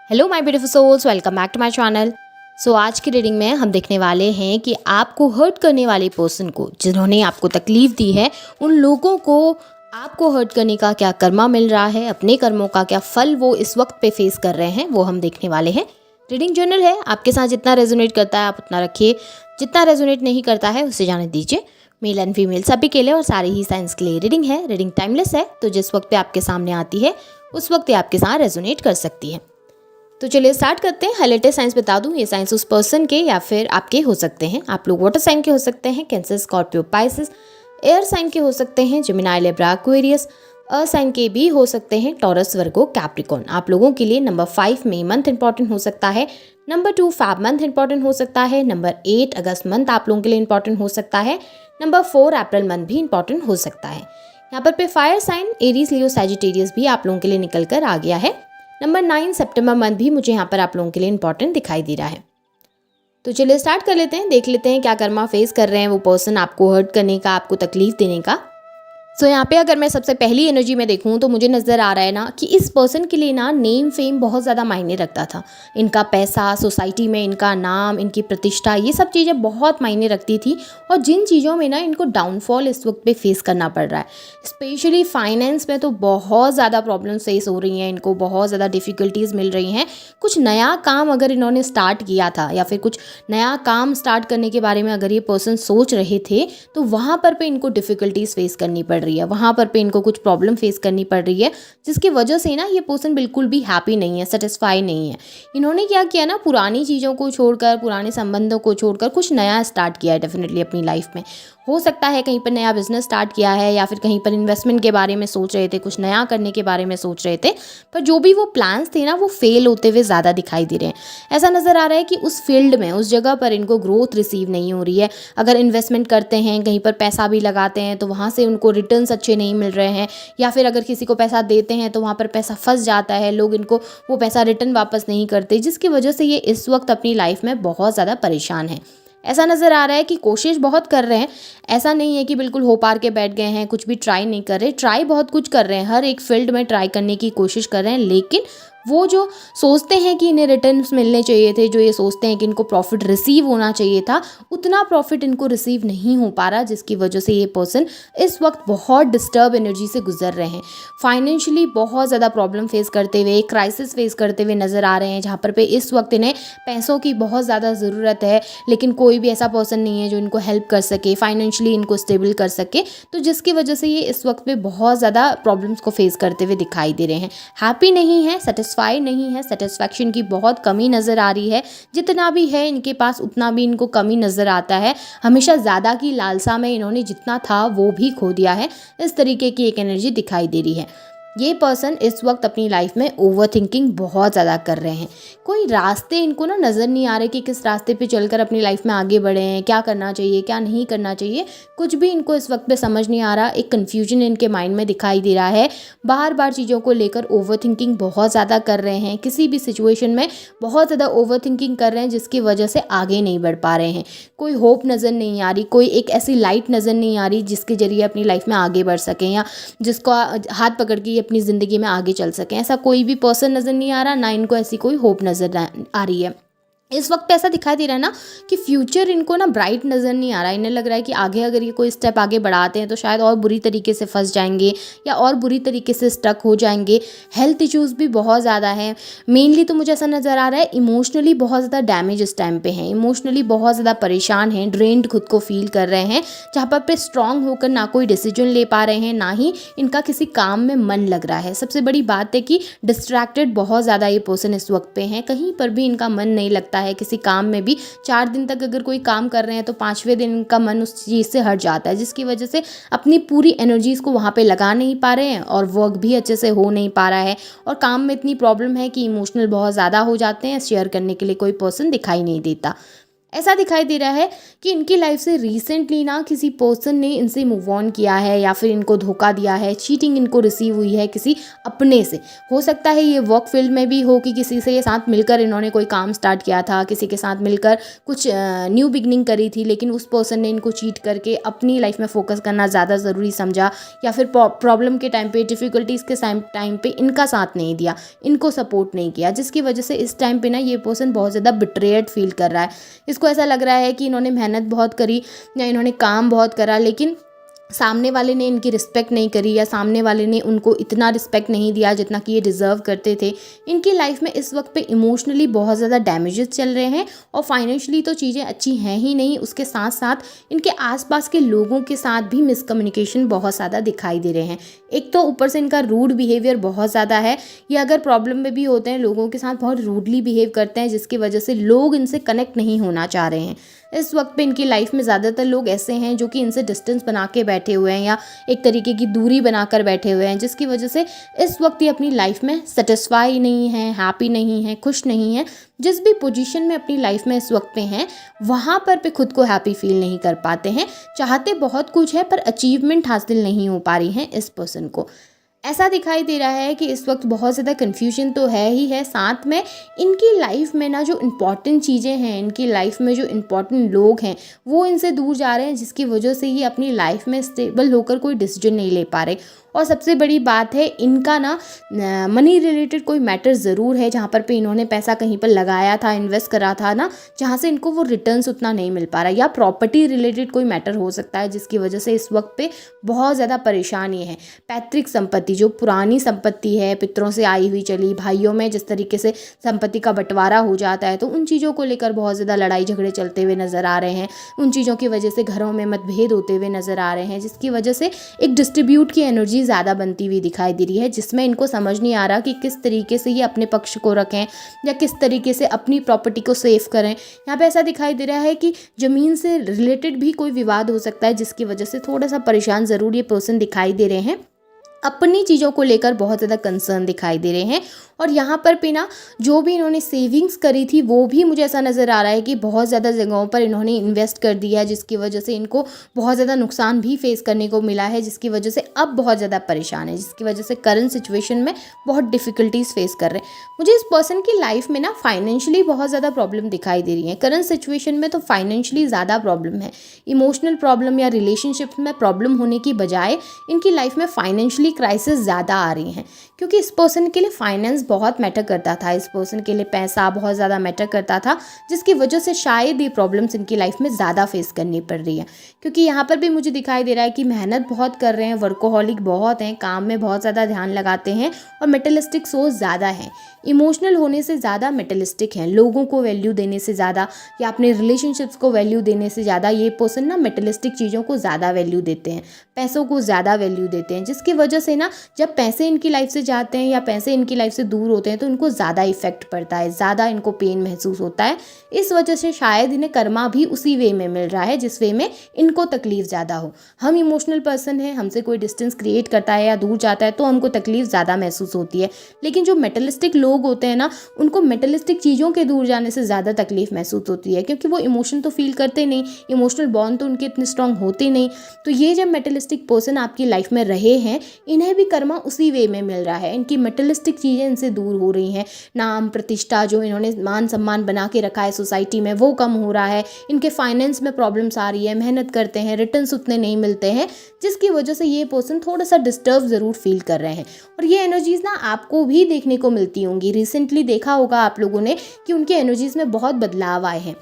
Hello my beautiful souls, welcome back to my channel. आज की reading में हम देखने वाले हैं कि आपको हर्ट करने वाले पर्सन को, जिन्होंने आपको तकलीफ दी है, उन लोगों को आपको हर्ट करने का क्या कर्मा मिल रहा है, अपने कर्मों का क्या फल वो इस वक्त पे फेस कर रहे हैं, वो हम देखने वाले हैं। रीडिंग जर्नल है, आपके साथ जितना रेजोनेट करता है आप उतना रखिए, जितना रेजोनेट नहीं करता है उसे जाने दीजिए। मेल एंड फीमेल सभी के लिए और सारे ही साइंस के लिए रीडिंग है। रीडिंग टाइमलेस है, तो जिस वक्त पे आपके सामने आती है उस वक्त ये आपके साथ रेजोनेट कर सकती है। तो चलिए स्टार्ट करते हैं। हाईलाइटेड साइंस बता दूं, ये साइंस उस पर्सन के या फिर आपके हो सकते हैं। आप लोग वाटर साइन के हो सकते हैं, Cancer, Scorpio, Pisces. Air sign के हो सकते हैं, Gemini, Libra, Aquarius. Earth sign के भी हो सकते हैं, टॉरस, वर्गो, कैप्रिकॉर्न। आप लोगों के लिए नंबर 5 मई मंथ इंपॉर्टेंट हो सकता है। नंबर 2 फैब मंथ इंपॉर्टेंट हो सकता है। नंबर 8 अगस्त मंथ आप लोगों के लिए इंपॉर्टेंट हो सकता है। नंबर 4 अप्रैल मंथ भी इंपॉर्टेंट हो सकता है। यहाँ पर फायर साइन एरीज, लियो, सैजिटेरियस भी आप लोगों के लिए निकल कर आ गया है। नंबर 9 सितंबर मंथ भी मुझे यहाँ पर आप लोगों के लिए इंपॉर्टेंट दिखाई दे रहा है। तो चलिए स्टार्ट कर लेते हैं, देख लेते हैं क्या कर्मा फेस कर रहे हैं वो पर्सन आपको हर्ट करने का, आपको तकलीफ देने का। यहाँ पे अगर मैं सबसे पहली एनर्जी में देखूँ तो मुझे नज़र आ रहा है ना कि इस पर्सन के लिए ना नेम फेम बहुत ज़्यादा मायने रखता था। इनका पैसा, सोसाइटी में इनका नाम, इनकी प्रतिष्ठा, ये सब चीज़ें बहुत मायने रखती थी। और जिन चीज़ों में ना इनको डाउनफॉल इस वक्त पे फेस करना पड़ रहा है, स्पेशली फाइनेंस में तो बहुत ज़्यादा प्रॉब्लम फेस हो रही हैं इनको, बहुत ज़्यादा डिफ़िकल्टीज़ मिल रही हैं। कुछ नया काम अगर इन्होंने स्टार्ट किया था या फिर कुछ नया काम स्टार्ट करने के बारे में अगर ये पर्सन सोच रहे थे, तो वहाँ पर पे इनको डिफ़िकल्टीज़ फेस करनी पड़ रही है, वहाँ पर पे इनको कुछ प्रॉब्लम फेस करनी पड़ रही है, जिसकी वजह से ना ये पर्सन बिल्कुल भी हैप्पी नहीं है, सेटिस्फाई नहीं है। इन्होंने क्या किया ना, पुरानी चीज़ों को छोड़कर, पुराने संबंधों को छोड़कर कुछ नया स्टार्ट किया है डेफिनेटली अपनी लाइफ में। हो सकता है कहीं पर नया बिजनेस स्टार्ट किया है या फिर कहीं पर इन्वेस्टमेंट के बारे में सोच रहे थे, कुछ नया करने के बारे में सोच रहे थे, पर जो भी वो प्लान्स थे ना वो फेल होते हुए ज़्यादा दिखाई दे रहे हैं। ऐसा नज़र आ रहा है कि उस फील्ड में, उस जगह पर इनको ग्रोथ रिसीव नहीं हो रही है। अगर इन्वेस्टमेंट करते हैं, कहीं पर पैसा भी लगाते हैं तो वहाँ से उनको रिटर्न्स अच्छे नहीं मिल रहे हैं, या फिर अगर किसी को पैसा देते हैं तो वहाँ पर पैसा फंस जाता है, लोग इनको वो पैसा रिटर्न वापस नहीं करते, जिसकी वजह से ये इस वक्त अपनी लाइफ में बहुत ज़्यादा परेशान है। ऐसा नज़र आ रहा है कि कोशिश बहुत कर रहे हैं, ऐसा नहीं है कि बिल्कुल हो पार के बैठ गए हैं, कुछ भी ट्राई नहीं कर रहे, ट्राई बहुत कुछ कर रहे हैं, हर एक फील्ड में ट्राई करने की कोशिश कर रहे हैं, लेकिन वो जो सोचते हैं कि इन्हें रिटर्न्स मिलने चाहिए थे, जो ये सोचते हैं कि इनको प्रॉफिट रिसीव होना चाहिए था, उतना प्रॉफिट इनको रिसीव नहीं हो पा रहा, जिसकी वजह से ये पर्सन इस वक्त बहुत डिस्टर्ब एनर्जी से गुजर रहे हैं। फाइनेंशियली बहुत ज़्यादा प्रॉब्लम फेस करते हुए, क्राइसिस फेस करते हुए नज़र आ रहे हैं, जहाँ पर पे इस वक्त इन्हें पैसों की बहुत ज़्यादा ज़रूरत है, लेकिन कोई भी ऐसा पर्सन नहीं है जो इनको हेल्प कर सके, फाइनेंशियली इनको स्टेबल कर सके, तो जिसकी वजह से ये इस वक्त पे बहुत ज़्यादा प्रॉब्लम्स को फेस करते हुए दिखाई दे रहे हैं। हैप्पी नहीं है, सेटिस्फाई नहीं है, सेटिस्फैक्शन की बहुत कमी नज़र आ रही है। जितना भी है इनके पास उतना भी इनको कमी नज़र आता है। हमेशा ज़्यादा की लालसा में इन्होंने जितना था वो भी खो दिया है, इस तरीके की एक एनर्जी दिखाई दे रही है। ये पर्सन इस वक्त अपनी लाइफ में ओवर थिंकिंग बहुत ज़्यादा कर रहे हैं। कोई रास्ते इनको ना नज़र नहीं आ रहे कि किस रास्ते पे चलकर अपनी लाइफ में आगे बढ़े हैं, क्या करना चाहिए, क्या नहीं करना चाहिए, कुछ भी इनको इस वक्त पे समझ नहीं आ रहा। एक कन्फ्यूजन इनके माइंड में दिखाई दे रहा है, बार बार चीज़ों को लेकर ओवर थिंकिंग बहुत ज़्यादा कर रहे हैं, किसी भी सिचुएशन में बहुत ज़्यादा ओवर थिंकिंग कर रहे हैं, जिसकी वजह से आगे नहीं बढ़ पा रहे हैं। कोई होप नज़र नहीं आ रही, कोई एक ऐसी लाइट नज़र नहीं आ रही जिसके ज़रिए अपनी लाइफ में आगे बढ़ सकें, या जिसको हाथ पकड़ के अपनी ज़िंदगी में आगे चल सकें। ऐसा कोई भी पर्सन नज़र नहीं आ रहा, ना इनको ऐसी कोई होप नज़र आ रही है। इस वक्त पे ऐसा दिखाई दे रहा है ना कि फ्यूचर इनको ना ब्राइट नज़र नहीं आ रहा। इन्हें लग रहा है कि आगे अगर ये कोई स्टेप आगे बढ़ाते हैं तो शायद और बुरी तरीके से फंस जाएंगे या और बुरी तरीके से स्टक हो जाएंगे। हेल्थ इश्यूज़ भी बहुत ज़्यादा हैं। मेनली तो मुझे ऐसा नज़र आ रहा है इमोशनली बहुत ज़्यादा डैमेज इस टाइम पे हैं, इमोशनली बहुत ज़्यादा परेशान हैं, ड्रेन्ड खुद को फील कर रहे हैं, जहाँ पर पे स्ट्रांग होकर ना कोई डिसीजन ले पा रहे हैं, ना ही इनका किसी काम में मन लग रहा है। सबसे बड़ी बात है कि डिस्ट्रैक्टेड बहुत ज़्यादा ये पर्सन इस वक्त पे हैं, कहीं पर भी इनका मन नहीं लगता है किसी काम में भी। 4 दिन तक अगर कोई काम कर रहे हैं तो 5वें दिन इनका मन उस चीज़ से हट जाता है, जिसकी वजह से अपनी पूरी एनर्जीज़ को वहाँ पे लगा नहीं पा रहे हैं और वर्क भी अच्छे से हो नहीं पा रहा है। और काम में इतनी प्रॉब्लम है कि इमोशनल बहुत ज़्यादा हो जाते हैं, शेयर करने के लिए कोई पर्सन दिखाई नहीं देता। ऐसा दिखाई दे रहा है कि इनकी लाइफ से रिसेंटली ना किसी पर्सन ने इनसे मूव ऑन किया है या फिर इनको धोखा दिया है, चीटिंग इनको रिसीव हुई है किसी अपने से। हो सकता है ये वर्क फील्ड में भी हो कि किसी से ये साथ मिलकर इन्होंने कोई काम स्टार्ट किया था, किसी के साथ मिलकर कुछ न्यू बिगनिंग करी थी, लेकिन उस पर्सन ने इनको चीट करके अपनी लाइफ में फोकस करना ज़्यादा ज़रूरी समझा, या फिर प्रॉब्लम के टाइम पे, डिफ़िकल्टीज़ के टाइम पे इनका साथ नहीं दिया, इनको सपोर्ट नहीं किया, जिसकी वजह से इस टाइम पे ना ये पर्सन बहुत ज़्यादा बिट्रेड फील कर रहा है। इसको ऐसा लग रहा है कि इन्होंने मेहनत बहुत करी या इन्होंने काम बहुत करा, लेकिन सामने वाले ने इनकी रिस्पेक्ट नहीं करी या सामने वाले ने उनको इतना रिस्पेक्ट नहीं दिया जितना कि ये डिज़र्व करते थे। इनकी लाइफ में इस वक्त पे इमोशनली बहुत ज़्यादा डैमेजेस चल रहे हैं और फाइनेंशियली तो चीज़ें अच्छी हैं ही नहीं, उसके साथ साथ इनके आसपास के लोगों के साथ भी मिसकम्युनिकेशन बहुत ज़्यादा दिखाई दे रहे हैं। एक तो ऊपर से इनका रूड बिहेवियर बहुत ज़्यादा है, ये अगर प्रॉब्लम में भी होते हैं लोगों के साथ बहुत रूडली बिहेव करते हैं, जिसकी वजह से लोग इनसे कनेक्ट नहीं होना चाह रहे हैं। इस वक्त पे इनकी लाइफ में ज़्यादातर लोग ऐसे हैं जो कि इनसे डिस्टेंस बना के बैठे हुए हैं या एक तरीके की दूरी बनाकर बैठे हुए हैं, जिसकी वजह से इस वक्त ये अपनी लाइफ में सेटिस्फाई नहीं है, हैप्पी नहीं है, खुश नहीं है। जिस भी पोजीशन में अपनी लाइफ में इस वक्त पे हैं वहाँ पर खुद को हैप्पी फील नहीं कर पाते हैं। चाहते बहुत कुछ है पर अचीवमेंट हासिल नहीं हो पा रही है इस पर्सन को। ऐसा दिखाई दे रहा है कि इस वक्त बहुत ज़्यादा कन्फ्यूजन तो है ही है, साथ में इनकी लाइफ में ना जो इम्पॉर्टेंट चीज़ें हैं, इनकी लाइफ में जो इम्पॉर्टेंट लोग हैं वो इनसे दूर जा रहे हैं, जिसकी वजह से ये अपनी लाइफ में स्टेबल होकर कोई डिसीजन नहीं ले पा रहे। और सबसे बड़ी बात है इनका ना मनी रिलेटेड कोई मैटर ज़रूर है जहाँ पर पे इन्होंने पैसा कहीं पर लगाया था, इन्वेस्ट करा था ना, जहाँ से इनको वो रिटर्न्स उतना नहीं मिल पा रहा, या प्रॉपर्टी रिलेटेड कोई मैटर हो सकता है जिसकी वजह से इस वक्त पे बहुत ज़्यादा परेशान ये है। पैतृक संपत्ति, जो पुरानी संपत्ति है, पितरों से आई हुई चली, भाइयों में जिस तरीके से संपत्ति का बंटवारा हो जाता है तो उन चीज़ों को लेकर बहुत ज़्यादा लड़ाई झगड़े चलते हुए नज़र आ रहे हैं। उन चीज़ों की वजह से घरों में मतभेद होते हुए नज़र आ रहे हैं, जिसकी वजह से एक डिस्ट्रीब्यूट की एनर्जी ज़्यादा बनती हुई दिखाई दे रही है, जिसमें इनको समझ नहीं आ रहा कि किस तरीके से ये अपने पक्ष को रखें या किस तरीके से अपनी प्रॉपर्टी को सेव करें। यहाँ पे ऐसा दिखाई दे रहा है कि ज़मीन से रिलेटेड भी कोई विवाद हो सकता है, जिसकी वजह से थोड़ा सा परेशान ज़रूर ये पर्सन दिखाई दे रहे हैं। अपनी चीज़ों को लेकर बहुत ज़्यादा कंसर्न दिखाई दे रहे हैं। और यहाँ पर भी ना जो भी इन्होंने सेविंग्स करी थी वो भी मुझे ऐसा नज़र आ रहा है कि बहुत ज़्यादा जगहों पर इन्होंने इन्वेस्ट कर दिया है, जिसकी वजह से इनको बहुत ज़्यादा नुकसान भी फेस करने को मिला है, जिसकी वजह से अब बहुत ज़्यादा परेशान है, जिसकी वजह से करंट सिचुएशन में बहुत डिफ़िकल्टीज फेस कर रहे हैं। मुझे इस पर्सन की लाइफ में ना फाइनेंशियली बहुत ज़्यादा प्रॉब्लम दिखाई दे रही है। करंट सिचुएशन में तो फाइनेंशियली ज़्यादा प्रॉब्लम है, इमोशनल प्रॉब्लम या रिलेशनशिप में प्रॉब्लम होने की बजाय इनकी लाइफ में फाइनेंशियली क्राइसिस ज़्यादा आ रही हैं, क्योंकि इस पर्सन के लिए फाइनेंस बहुत मैटर करता था, इस पर्सन के लिए पैसा बहुत ज़्यादा मैटर करता था, जिसकी वजह से शायद ये प्रॉब्लम्स इनकी लाइफ में ज़्यादा फेस करनी पड़ रही है। क्योंकि यहाँ पर भी मुझे दिखाई दे रहा है कि मेहनत बहुत कर रहे हैं, वर्कोहॉलिक बहुत हैं, काम में बहुत ज़्यादा ध्यान लगाते हैं और मेटलिस्टिक सोच ज़्यादा है। इमोशनल होने से ज़्यादा मेटलिस्टिक हैं, लोगों को वैल्यू देने से ज़्यादा या अपने रिलेशनशिप्स को वैल्यू देने से ज़्यादा ये पर्सन ना मेटलिस्टिक चीज़ों को ज़्यादा वैल्यू देते हैं, पैसों को ज़्यादा वैल्यू देते हैं, जिसकी वजह से ना जब पैसे इनकी लाइफ से जाते हैं या पैसे इनकी लाइफ से दूर होते हैं तो इनको ज़्यादा इफेक्ट पड़ता है, ज़्यादा इनको पेन महसूस होता है। इस वजह से शायद इन्हें कर्मा भी उसी वे में मिल रहा है जिस वे में इनको तकलीफ ज़्यादा हो। हम इमोशनल पर्सन हैं, हमसे कोई डिस्टेंस क्रिएट करता है या दूर जाता है तो हमको तकलीफ ज़्यादा महसूस होती है, लेकिन जो मेटलिस्टिक लोग होते हैं ना उनको मेटलिस्टिक चीज़ों के दूर जाने से ज़्यादा तकलीफ महसूस होती है, क्योंकि वो इमोशन तो फील करते नहीं, इमोशनल बॉन्ड तो उनके इतने स्ट्रांग होते नहीं। तो ये जब मेटलिस्टिक पर्सन आपकी लाइफ में रहे हैं, इन्हें भी कर्मा उसी वे में मिल रहा है, इनकी मेटलिस्टिक चीज़ें इनसे दूर हो रही हैं, नाम प्रतिष्ठा जो इन्होंने मान सम्मान बना के रखा है सोसाइटी में वो कम हो रहा है, इनके फाइनेंस में प्रॉब्लम्स आ रही है, मेहनत करते हैं, रिटर्न्स उतने नहीं मिलते हैं, जिसकी वजह से ये पर्सन थोड़ा सा डिस्टर्ब ज़रूर फील कर रहे हैं। और ये एनर्जीज़ ना आपको भी देखने को मिलती होंगी, रिसेंटली देखा होगा आप लोगों ने कि उनकी एनर्जीज़ में बहुत बदलाव आए हैं।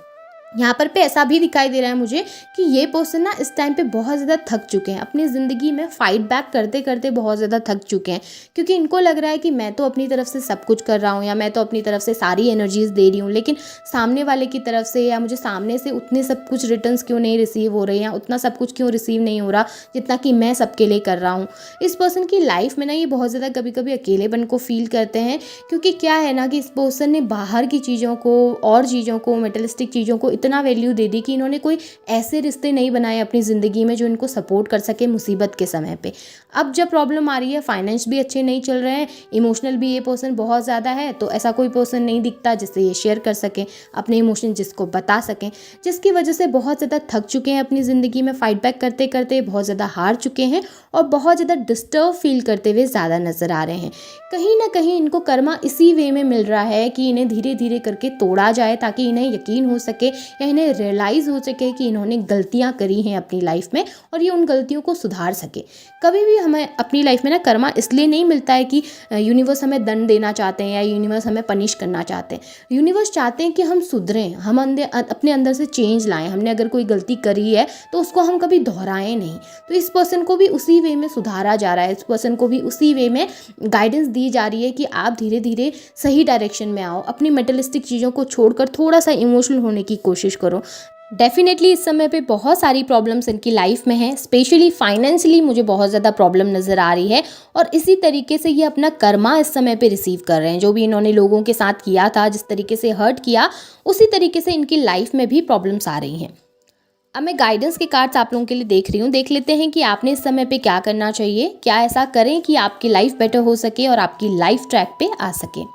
यहाँ पर ऐसा भी दिखाई दे रहा है मुझे कि ये पर्सन ना इस टाइम पे बहुत ज़्यादा थक चुके हैं, अपनी ज़िंदगी में फ़ाइट बैक करते करते बहुत ज़्यादा थक चुके हैं, क्योंकि इनको लग रहा है कि मैं तो अपनी तरफ से सब कुछ कर रहा हूँ या मैं तो अपनी तरफ से सारी एनर्जीज़ दे रही हूँ, लेकिन सामने वाले की तरफ से या मुझे सामने से उतने सब कुछ रिटर्न्स क्यों नहीं रिसीव हो रहे हैं, उतना सब कुछ क्यों रिसीव नहीं हो रहा जितना कि मैं सबके लिए कर रहा हूँ। इस पर्सन की लाइफ में ना ये बहुत ज़्यादा कभी कभी अकेलेपन को फील करते हैं, क्योंकि क्या है ना कि इस पर्सन ने बाहर की चीज़ों को और चीज़ों को मेटलिस्टिक चीज़ों को इतना वैल्यू दे दी कि इन्होंने कोई ऐसे रिश्ते नहीं बनाए अपनी ज़िंदगी में जो इनको सपोर्ट कर सके मुसीबत के समय पे। अब जब प्रॉब्लम आ रही है, फाइनेंस भी अच्छे नहीं चल रहे हैं, इमोशनल भी ये पर्सन बहुत ज़्यादा है, तो ऐसा कोई पर्सन नहीं दिखता जिससे ये शेयर कर सकें अपने इमोशन, जिसको बता सकें, जिसकी वजह से बहुत ज़्यादा थक चुके हैं अपनी ज़िंदगी में, फाइट बैक करते करते बहुत ज़्यादा हार चुके हैं और बहुत ज़्यादा डिस्टर्ब फील करते हुए ज़्यादा नज़र आ रहे हैं। कहीं ना कहीं इनको कर्मा इसी वे में मिल रहा है कि इन्हें धीरे धीरे करके तोड़ा जाए, ताकि इन्हें यकीन हो सके या इन्हें रियलाइज़ हो सके कि इन्होंने गलतियाँ करी हैं अपनी लाइफ में और ये उन गलतियों को सुधार सके। कभी भी हमें अपनी लाइफ में ना कर्मा इसलिए नहीं मिलता है कि यूनिवर्स हमें दंड देना चाहते हैं या यूनिवर्स हमें पनिश करना चाहते हैं। यूनिवर्स चाहते हैं कि हम सुधरें, हम अपने अंदर से चेंज लाएं। हमने अगर कोई गलती करी है तो उसको हम कभी दोहराएं नहीं। तो इस पर्सन को भी उसी वे में सुधारा जा रहा है, इस पर्सन को भी उसी वे में गाइडेंस दी जा रही है कि आप धीरे धीरे सही डायरेक्शन में आओ, अपनी मेटलिस्टिक चीज़ों को छोड़कर थोड़ा सा इमोशनल होने की कोशिश करो। डेफिनेटली इस समय पे बहुत सारी प्रॉब्लम्स इनकी लाइफ में हैं, स्पेशली फाइनेंशियली मुझे बहुत ज़्यादा प्रॉब्लम नज़र आ रही है और इसी तरीके से ये अपना कर्मा इस समय पे रिसीव कर रहे हैं। जो भी इन्होंने लोगों के साथ किया था, जिस तरीके से हर्ट किया, उसी तरीके से इनकी लाइफ में भी प्रॉब्लम्स आ रही हैं। अब मैं गाइडेंस के कार्ड्स आप लोगों के लिए देख रही हूँ। देख लेते हैं कि आपने इस समय पे क्या करना चाहिए, क्या ऐसा करें कि आपकी लाइफ बेटर हो सके और आपकी लाइफ ट्रैक पे आ सके।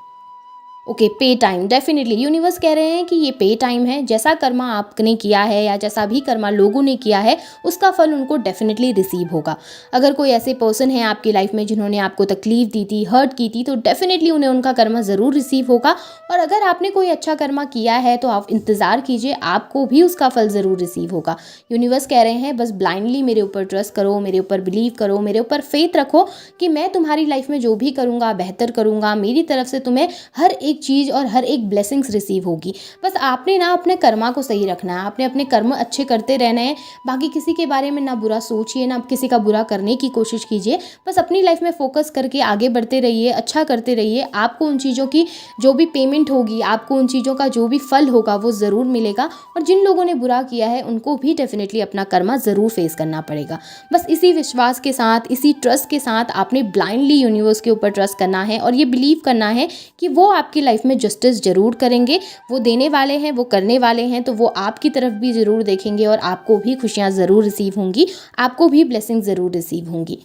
ओके, पे टाइम। डेफिनेटली यूनिवर्स कह रहे हैं कि ये पे टाइम है। जैसा कर्मा आपने किया है या जैसा भी कर्मा लोगों ने किया है, उसका फल उनको डेफिनेटली रिसीव होगा। अगर कोई ऐसे पर्सन है आपकी लाइफ में जिन्होंने आपको तकलीफ दी थी, हर्ट की थी, तो डेफिनेटली उन्हें उनका कर्मा ज़रूर रिसीव होगा। और अगर आपने कोई अच्छा कर्मा किया है तो आप इंतज़ार कीजिए, आपको भी उसका फल ज़रूर रिसीव होगा। यूनिवर्स कह रहे हैं बस ब्लाइंडली मेरे ऊपर ट्रस्ट करो, मेरे ऊपर बिलीव करो, मेरे ऊपर फेथ रखो कि मैं तुम्हारी लाइफ में जो भी करूँगा बेहतर करूँगा। मेरी तरफ से तुम्हें हर एक चीज़ और हर एक ब्लेसिंग्स रिसीव होगी। बस आपने ना अपने कर्मा को सही रखना है, आपने अपने कर्म अच्छे करते रहना है। बाकी किसी के बारे में ना बुरा सोचिए, ना किसी का बुरा करने की कोशिश कीजिए। बस अपनी लाइफ में फोकस करके आगे बढ़ते रहिए, अच्छा करते रहिए। आपको उन चीज़ों की जो भी पेमेंट होगी, आपको उन चीज़ों का जो भी फल होगा वो ज़रूर मिलेगा। और जिन लोगों ने बुरा किया है उनको भी डेफिनेटली अपना कर्मा ज़रूर फेस करना पड़ेगा। बस इसी विश्वास के साथ, इसी ट्रस्ट के साथ आपने ब्लाइंडली यूनिवर्स के ऊपर ट्रस्ट करना है और ये बिलीव करना है कि वो आपकी लाइफ में जस्टिस ज़रूर करेंगे। वो देने वाले हैं, वो करने वाले हैं, तो वो आपकी तरफ भी ज़रूर देखेंगे और आपको भी खुशियाँ ज़रूर रिसीव होंगी, आपको भी ब्लेसिंग ज़रूर रिसीव होंगी।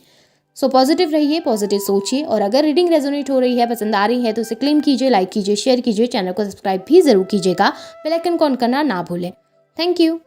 सो पॉजिटिव रहिए, पॉजिटिव सोचिए। और अगर रीडिंग रेजोनेट हो रही है, पसंद आ रही है, तो उसे क्लेम कीजिए, लाइक कीजिए, शेयर कीजिए, चैनल को सब्सक्राइब भी ज़रूर कीजिएगा। बेल आइकन को ऑन करना ना भूलें। Thank you.